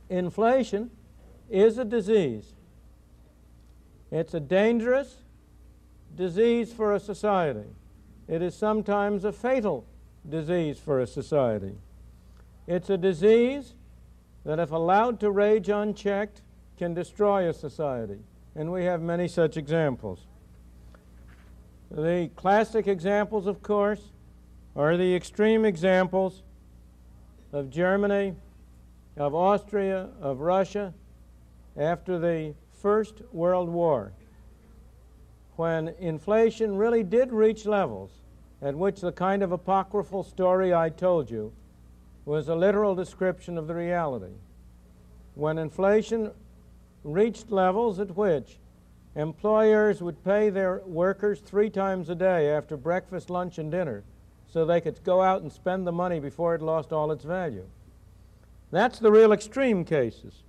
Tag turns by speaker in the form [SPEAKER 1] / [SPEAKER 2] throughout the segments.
[SPEAKER 1] Inflation is a disease. It's a dangerous disease for a society. It is sometimes a fatal disease for a society. It's a disease that, if allowed to rage unchecked, can destroy a society. And we have many such examples. The classic examples, of course, are the extreme examples of Germany, of Austria, of Russia, after the First World War, when inflation really did reach levels at which the kind of apocryphal story I told you was a literal description of the reality. When inflation reached levels at which employers would pay their workers 3 times a day after breakfast, lunch, and dinner so they could go out and spend the money before it lost all its value. That's the real extreme cases.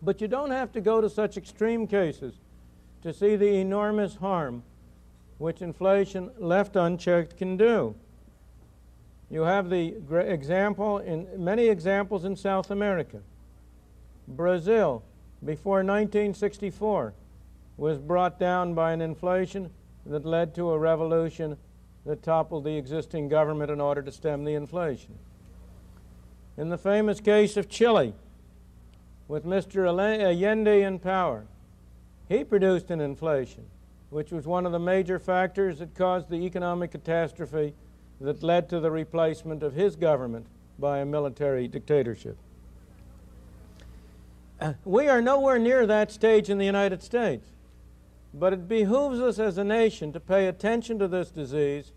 [SPEAKER 1] But you don't have to go to such extreme cases to see the enormous harm which inflation left unchecked can do. You have the example in many examples in South America. Brazil, before 1964, was brought down by an inflation that led to a revolution that toppled the existing government in order to stem the inflation. In the famous case of Chile, with Mr. Allende in power, he produced an inflation, which was one of the major factors that caused the economic catastrophe that led to the replacement of his government by a military dictatorship. We are nowhere near that stage in the United States, but it behooves us as a nation to pay attention to this disease,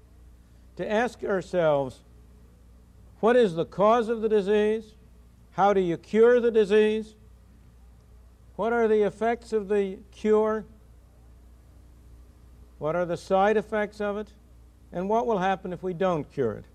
[SPEAKER 1] to ask ourselves, what is the cause of the disease? How do you cure the disease? What are the effects of the cure? What are the side effects of it? And what will happen if we don't cure it?